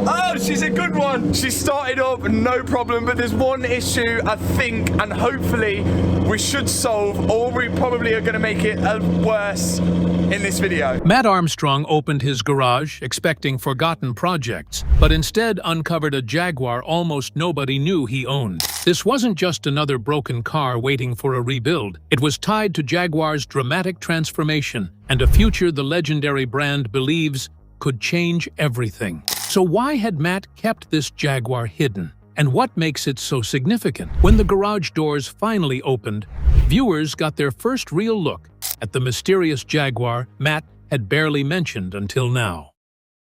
Oh, she's a good one. She started up, no problem, but there's one issue, I think, and hopefully we should solve, or we probably are going to make it worse in this video. Matt Armstrong opened his garage expecting forgotten projects, but instead uncovered a Jaguar almost nobody knew he owned. This wasn't just another broken car waiting for a rebuild. It was tied to Jaguar's dramatic transformation and a future the legendary brand believes could change everything. So why had Matt kept this Jaguar hidden? And what makes it so significant? When the garage doors finally opened, viewers got their first real look at the mysterious Jaguar Matt had barely mentioned until now.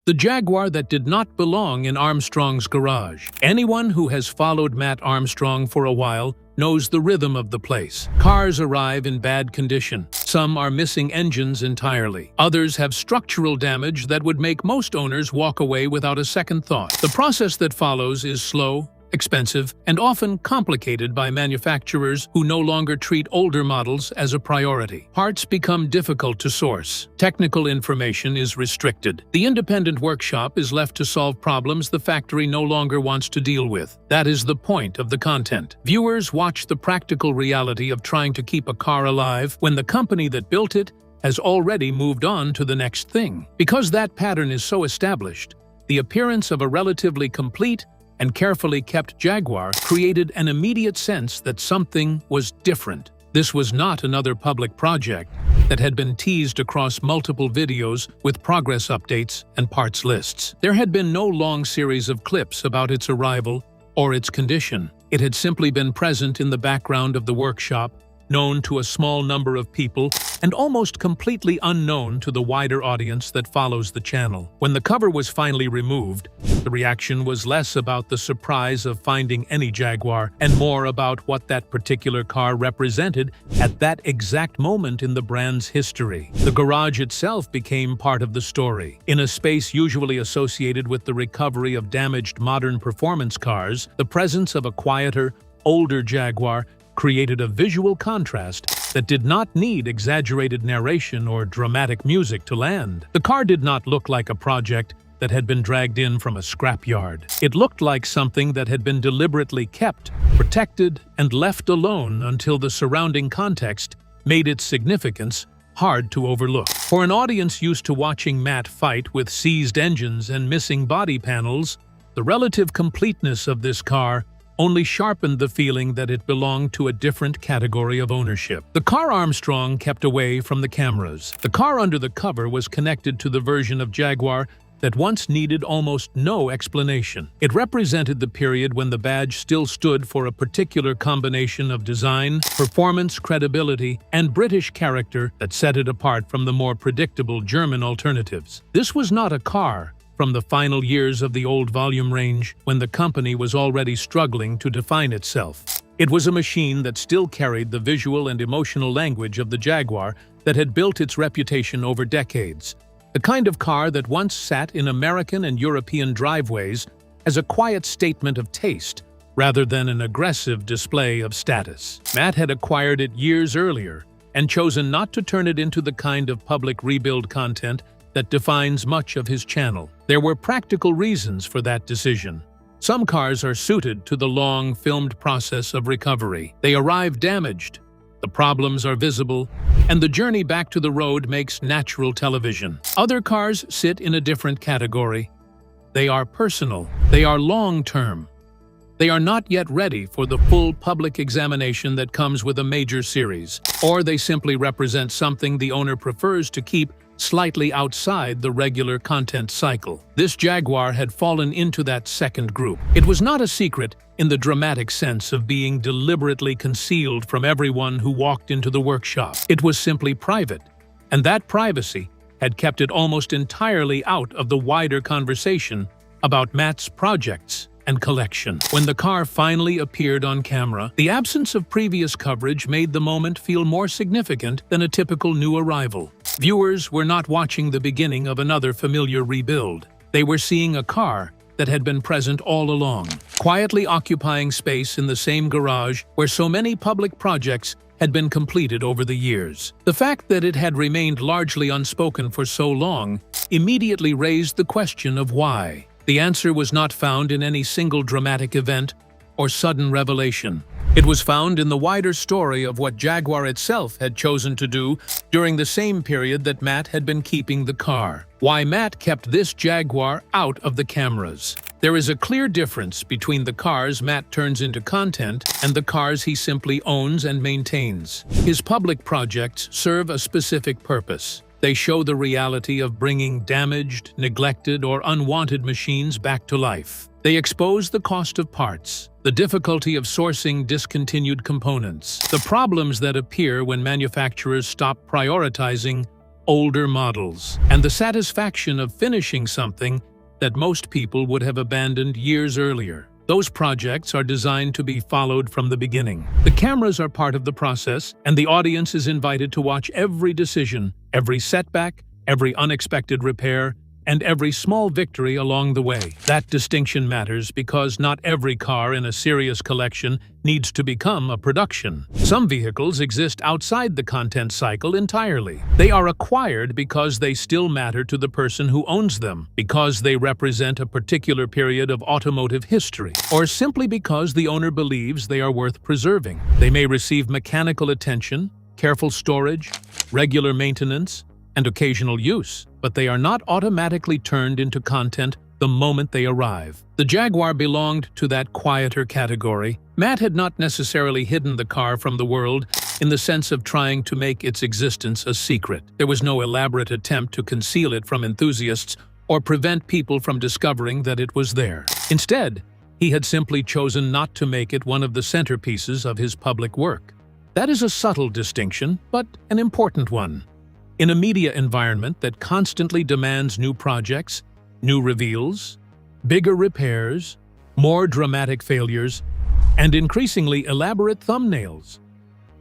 The Jaguar that did not belong in Armstrong's garage. Anyone who has followed Matt Armstrong for a while knows the rhythm of the place. Cars arrive in bad condition. Some are missing engines entirely. Others have structural damage that would make most owners walk away without a second thought. The process that follows is slow, expensive, and often complicated by manufacturers who no longer treat older models as a priority. Parts become difficult to source. Technical information is restricted. The independent workshop is left to solve problems the factory no longer wants to deal with. That is the point of the content. Viewers watch the practical reality of trying to keep a car alive when the company that built it has already moved on to the next thing. Because that pattern is so established, the appearance of a relatively complete and carefully kept Jaguar created an immediate sense that something was different. This was not another public project that had been teased across multiple videos with progress updates and parts lists. There had been no long series of clips about its arrival or its condition. It had simply been present in the background of the workshop, known to a small number of people, and almost completely unknown to the wider audience that follows the channel. When the cover was finally removed, the reaction was less about the surprise of finding any Jaguar and more about what that particular car represented at that exact moment in the brand's history. The garage itself became part of the story. In a space usually associated with the recovery of damaged modern performance cars, the presence of a quieter, older Jaguar created a visual contrast that did not need exaggerated narration or dramatic music to land. The car did not look like a project that had been dragged in from a scrapyard. It looked like something that had been deliberately kept, protected, and left alone until the surrounding context made its significance hard to overlook. For an audience used to watching Matt fight with seized engines and missing body panels, the relative completeness of this car only sharpened the feeling that it belonged to a different category of ownership. The car Armstrong kept away from the cameras. The car under the cover was connected to the version of Jaguar that once needed almost no explanation. It represented the period when the badge still stood for a particular combination of design, performance, credibility, and British character that set it apart from the more predictable German alternatives. This was not a car from the final years of the old volume range when the company was already struggling to define itself. It was a machine that still carried the visual and emotional language of the Jaguar that had built its reputation over decades. The kind of car that once sat in American and European driveways as a quiet statement of taste rather than an aggressive display of status. Matt had acquired it years earlier and chosen not to turn it into the kind of public rebuild content that defines much of his channel. There were practical reasons for that decision. Some cars are suited to the long, filmed process of recovery. They arrive damaged, the problems are visible, and the journey back to the road makes natural television. Other cars sit in a different category. They are personal. They are long-term. They are not yet ready for the full public examination that comes with a major series, or they simply represent something the owner prefers to keep slightly outside the regular content cycle. This Jaguar had fallen into that second group. It was not a secret in the dramatic sense of being deliberately concealed from everyone who walked into the workshop. It was simply private, and that privacy had kept it almost entirely out of the wider conversation about Matt's projects and collection. When the car finally appeared on camera, the absence of previous coverage made the moment feel more significant than a typical new arrival. Viewers were not watching the beginning of another familiar rebuild. They were seeing a car that had been present all along, quietly occupying space in the same garage where so many public projects had been completed over the years. The fact that it had remained largely unspoken for so long immediately raised the question of why. The answer was not found in any single dramatic event or sudden revelation. It was found in the wider story of what Jaguar itself had chosen to do during the same period that Matt had been keeping the car. Why Matt kept this Jaguar out of the cameras. There is a clear difference between the cars Matt turns into content and the cars he simply owns and maintains. His public projects serve a specific purpose. They show the reality of bringing damaged, neglected, or unwanted machines back to life. They expose the cost of parts, the difficulty of sourcing discontinued components, the problems that appear when manufacturers stop prioritizing older models, and the satisfaction of finishing something that most people would have abandoned years earlier. Those projects are designed to be followed from the beginning. The cameras are part of the process, and the audience is invited to watch every decision, every setback, every unexpected repair, and every small victory along the way. That distinction matters because not every car in a serious collection needs to become a production. Some vehicles exist outside the content cycle entirely. They are acquired because they still matter to the person who owns them, because they represent a particular period of automotive history, or simply because the owner believes they are worth preserving. They may receive mechanical attention, careful storage, regular maintenance, and occasional use, but they are not automatically turned into content the moment they arrive. The Jaguar belonged to that quieter category. Matt had not necessarily hidden the car from the world in the sense of trying to make its existence a secret. There was no elaborate attempt to conceal it from enthusiasts or prevent people from discovering that it was there. Instead, he had simply chosen not to make it one of the centerpieces of his public work. That is a subtle distinction, but an important one. In a media environment that constantly demands new projects, new reveals, bigger repairs, more dramatic failures, and increasingly elaborate thumbnails,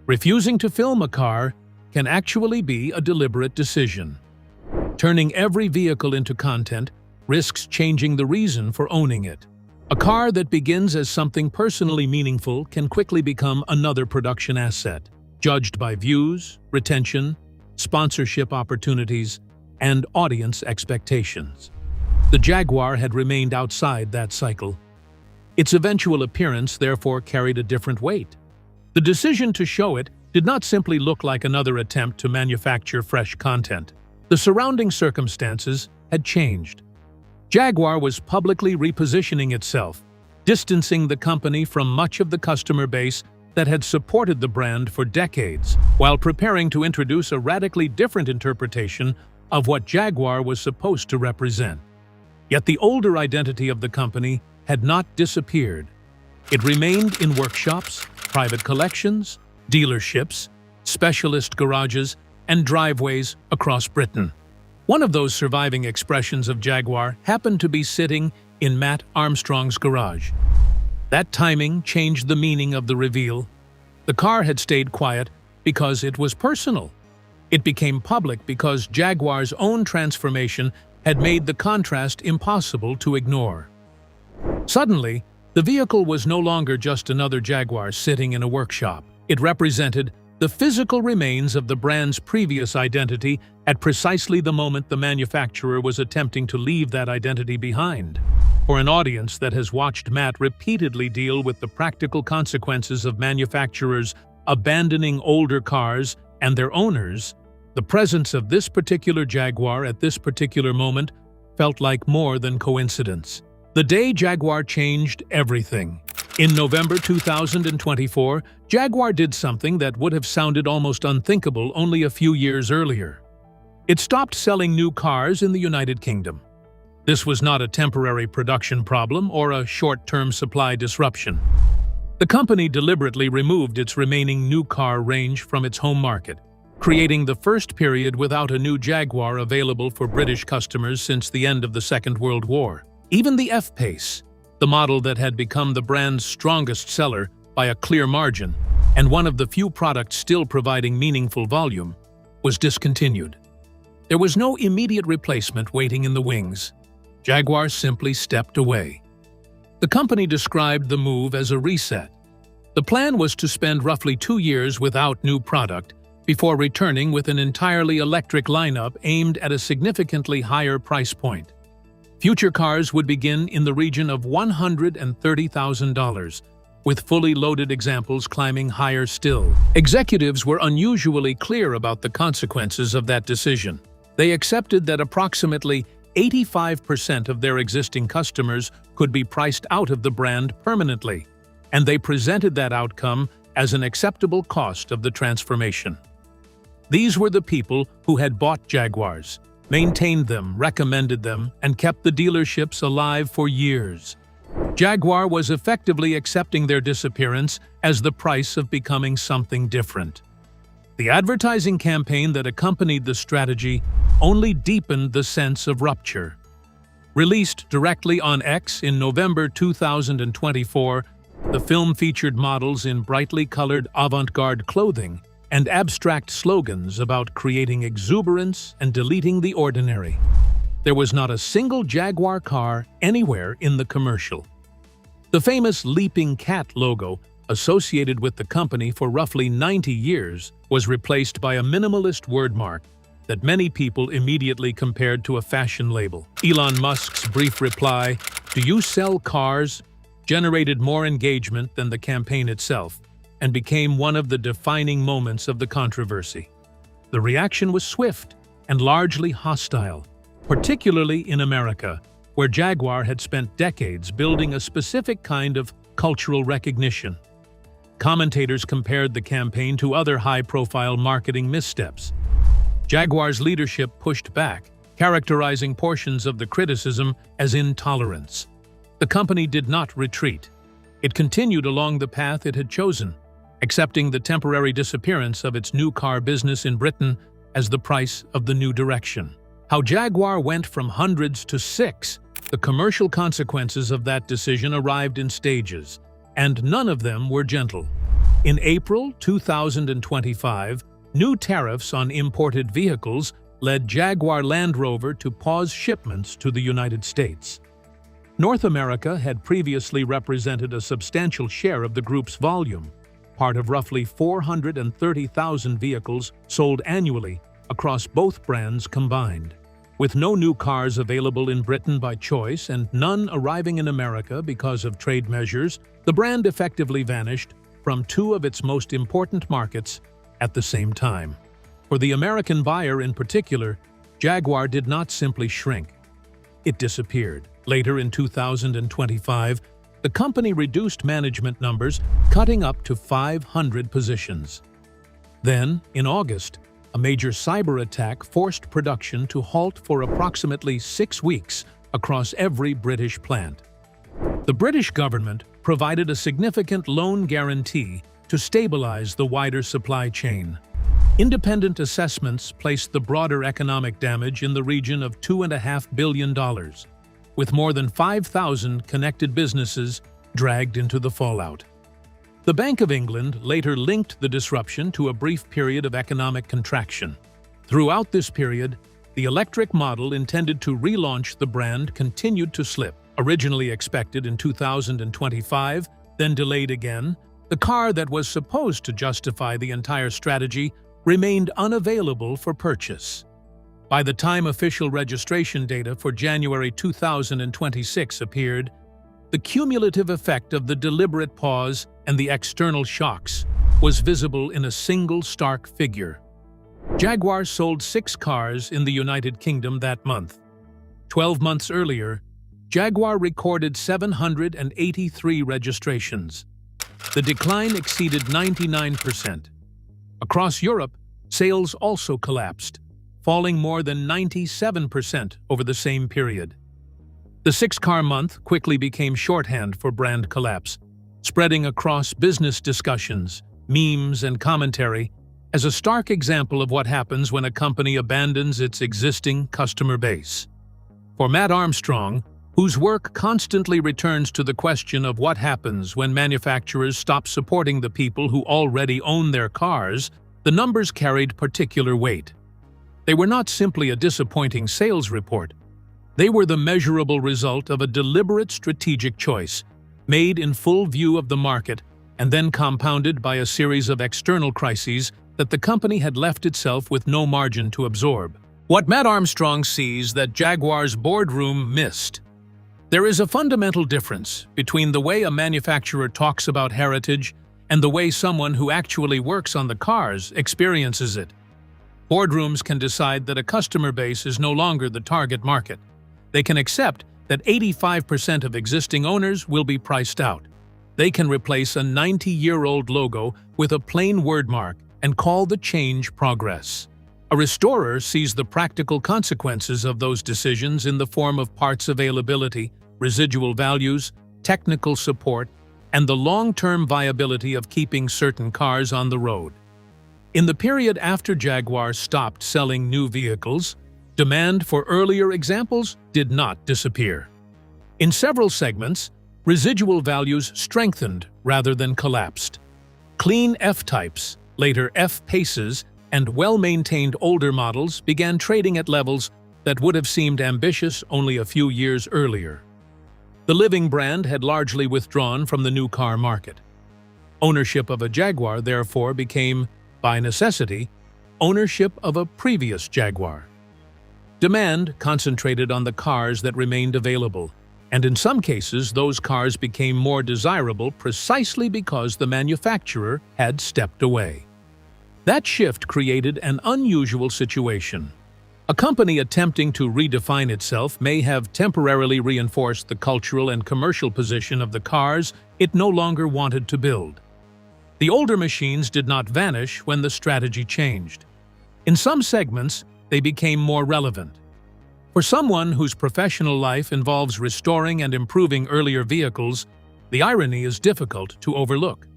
refusing to film a car can actually be a deliberate decision. Turning every vehicle into content risks changing the reason for owning it. A car that begins as something personally meaningful can quickly become another production asset, judged by views, retention, sponsorship opportunities, and audience expectations. The Jaguar had remained outside that cycle. Its eventual appearance therefore carried a different weight. The decision to show it did not simply look like another attempt to manufacture fresh content. The surrounding circumstances had changed. Jaguar was publicly repositioning itself, distancing the company from much of the customer base that had supported the brand for decades, while preparing to introduce a radically different interpretation of what Jaguar was supposed to represent. Yet the older identity of the company had not disappeared. It remained in workshops, private collections, dealerships, specialist garages, and driveways across Britain. One of those surviving expressions of Jaguar happened to be sitting in Matt Armstrong's garage. That timing changed the meaning of the reveal. The car had stayed quiet because it was personal. It became public because Jaguar's own transformation had made the contrast impossible to ignore. Suddenly, the vehicle was no longer just another Jaguar sitting in a workshop. It represented the physical remains of the brand's previous identity at precisely the moment the manufacturer was attempting to leave that identity behind. For an audience that has watched Matt repeatedly deal with the practical consequences of manufacturers abandoning older cars and their owners, the presence of this particular Jaguar at this particular moment felt like more than coincidence. The day Jaguar changed everything. In November 2024, Jaguar did something that would have sounded almost unthinkable only a few years earlier. It stopped selling new cars in the United Kingdom. This was not a temporary production problem or a short-term supply disruption. The company deliberately removed its remaining new car range from its home market, creating the first period without a new Jaguar available for British customers since the end of the Second World War. Even the F-Pace, the model that had become the brand's strongest seller by a clear margin, and one of the few products still providing meaningful volume, was discontinued. There was no immediate replacement waiting in the wings. Jaguar simply stepped away. The company described the move as a reset. The plan was to spend roughly 2 years without new product before returning with an entirely electric lineup aimed at a significantly higher price point. Future cars would begin in the region of $130,000, with fully loaded examples climbing higher still. Executives were unusually clear about the consequences of that decision. They accepted that approximately 85% of their existing customers could be priced out of the brand permanently, and they presented that outcome as an acceptable cost of the transformation. These were the people who had bought Jaguars, maintained them, recommended them, and kept the dealerships alive for years. Jaguar was effectively accepting their disappearance as the price of becoming something different. The advertising campaign that accompanied the strategy only deepened the sense of rupture. Released directly on X in November 2024, the film featured models in brightly colored avant-garde clothing and abstract slogans about creating exuberance and deleting the ordinary. There was not a single Jaguar car anywhere in the commercial. The famous leaping cat logo, associated with the company for roughly 90 years, was replaced by a minimalist wordmark that many people immediately compared to a fashion label. Elon Musk's brief reply, "Do you sell cars?" generated more engagement than the campaign itself, and became one of the defining moments of the controversy. The reaction was swift and largely hostile, particularly in America, where Jaguar had spent decades building a specific kind of cultural recognition. Commentators compared the campaign to other high-profile marketing missteps. Jaguar's leadership pushed back, characterizing portions of the criticism as intolerance. The company did not retreat. It continued along the path it had chosen, accepting the temporary disappearance of its new car business in Britain as the price of the new direction. How Jaguar went from hundreds to 6, the commercial consequences of that decision arrived in stages, and none of them were gentle. In April 2025, new tariffs on imported vehicles led Jaguar Land Rover to pause shipments to the United States. North America had previously represented a substantial share of the group's volume, part of roughly 430,000 vehicles sold annually across both brands combined. With no new cars available in Britain by choice and none arriving in America because of trade measures, the brand effectively vanished from 2 of its most important markets at the same time. For the American buyer in particular, Jaguar did not simply shrink. It disappeared. Later in 2025, the company reduced management numbers, cutting up to 500 positions. Then, in August, a major cyber attack forced production to halt for approximately 6 weeks across every British plant. The British government provided a significant loan guarantee to stabilize the wider supply chain. Independent assessments placed the broader economic damage in the region of $2.5 billion, with more than 5,000 connected businesses dragged into the fallout. The Bank of England later linked the disruption to a brief period of economic contraction. Throughout this period, the electric model intended to relaunch the brand continued to slip. Originally expected in 2025, then delayed again, the car that was supposed to justify the entire strategy remained unavailable for purchase. By the time official registration data for January 2026 appeared, the cumulative effect of the deliberate pause and the external shocks was visible in a single stark figure. Jaguar sold 6 cars in the United Kingdom that month. 12 months earlier, Jaguar recorded 783 registrations. The decline exceeded 99%. Across Europe, sales also collapsed, falling more than 97% over the same period. The 6-car month quickly became shorthand for brand collapse, spreading across business discussions, memes, and commentary as a stark example of what happens when a company abandons its existing customer base. For Matt Armstrong, whose work constantly returns to the question of what happens when manufacturers stop supporting the people who already own their cars, the numbers carried particular weight. They were not simply a disappointing sales report. They were the measurable result of a deliberate strategic choice, made in full view of the market and then compounded by a series of external crises that the company had left itself with no margin to absorb. What Matt Armstrong sees that Jaguar's boardroom missed. There is a fundamental difference between the way a manufacturer talks about heritage and the way someone who actually works on the cars experiences it. Boardrooms can decide that a customer base is no longer the target market. They can accept that 85% of existing owners will be priced out. They can replace a 90-year-old logo with a plain wordmark and call the change progress. A restorer sees the practical consequences of those decisions in the form of parts availability, residual values, technical support, and the long-term viability of keeping certain cars on the road. In the period after Jaguar stopped selling new vehicles, demand for earlier examples did not disappear. In several segments, residual values strengthened rather than collapsed. Clean F-types, later F-Paces, and well-maintained older models began trading at levels that would have seemed ambitious only a few years earlier. The Living brand had largely withdrawn from the new car market. Ownership of a Jaguar, therefore, became, by necessity, ownership of a previous Jaguar. Demand concentrated on the cars that remained available, and in some cases those cars became more desirable precisely because the manufacturer had stepped away. That shift created an unusual situation. A company attempting to redefine itself may have temporarily reinforced the cultural and commercial position of the cars it no longer wanted to build. The older machines did not vanish when the strategy changed. In some segments, they became more relevant. For someone whose professional life involves restoring and improving earlier vehicles, the irony is difficult to overlook.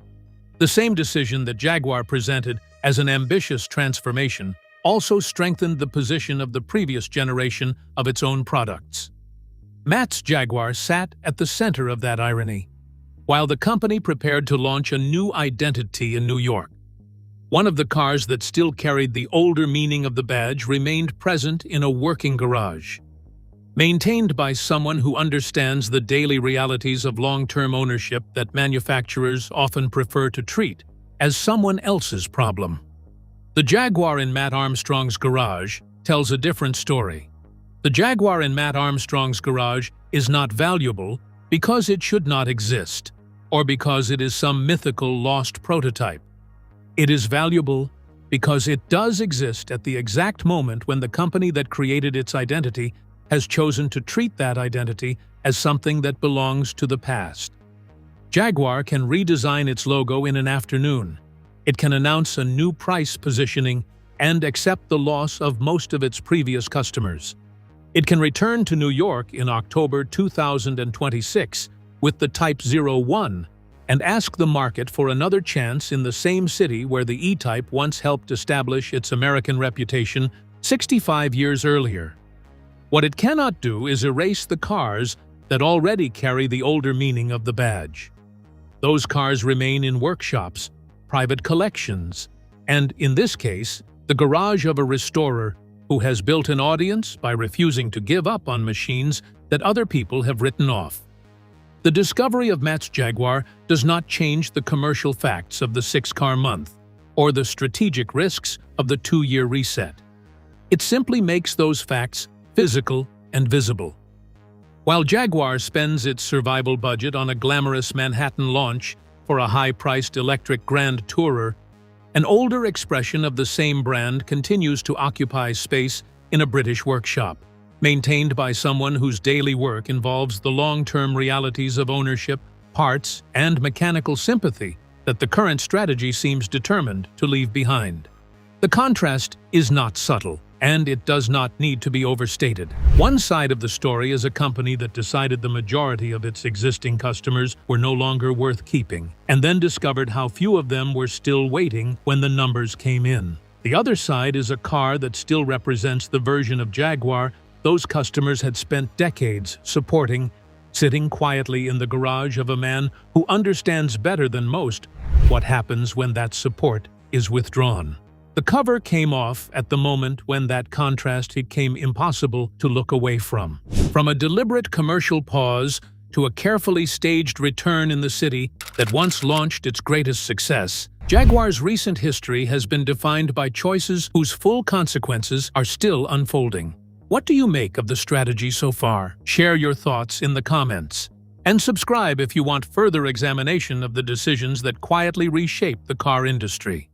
The same decision that Jaguar presented as an ambitious transformation also strengthened the position of the previous generation of its own products. Matt's Jaguar sat at the center of that irony, while the company prepared to launch a new identity in New York. One of the cars that still carried the older meaning of the badge remained present in a working garage. Maintained by someone who understands the daily realities of long-term ownership that manufacturers often prefer to treat as someone else's problem. The Jaguar in Matt Armstrong's garage tells a different story. The Jaguar in Matt Armstrong's garage is not valuable because it should not exist, or because it is some mythical lost prototype. It is valuable because it does exist at the exact moment when the company that created its identity has chosen to treat that identity as something that belongs to the past. Jaguar can redesign its logo in an afternoon. It can announce a new price positioning and accept the loss of most of its previous customers. It can return to New York in October 2026 with the Type 01 and ask the market for another chance in the same city where the E-Type once helped establish its American reputation 65 years earlier. What it cannot do is erase the cars that already carry the older meaning of the badge. Those cars remain in workshops, private collections, and, in this case, the garage of a restorer who has built an audience by refusing to give up on machines that other people have written off. The discovery of Matt's Jaguar does not change the commercial facts of the 6-car month or the strategic risks of the 2-year reset. It simply makes those facts physical and visible. While Jaguar spends its survival budget on a glamorous Manhattan launch for a high-priced electric Grand Tourer, an older expression of the same brand continues to occupy space in a British workshop, maintained by someone whose daily work involves the long-term realities of ownership, parts, and mechanical sympathy that the current strategy seems determined to leave behind. The contrast is not subtle, and it does not need to be overstated. One side of the story is a company that decided the majority of its existing customers were no longer worth keeping, and then discovered how few of them were still waiting when the numbers came in. The other side is a car that still represents the version of Jaguar those customers had spent decades supporting, sitting quietly in the garage of a man who understands better than most what happens when that support is withdrawn. The cover came off at the moment when that contrast became impossible to look away from. From a deliberate commercial pause to a carefully staged return in the city that once launched its greatest success, Jaguar's recent history has been defined by choices whose full consequences are still unfolding. What do you make of the strategy so far? Share your thoughts in the comments. And subscribe if you want further examination of the decisions that quietly reshape the car industry.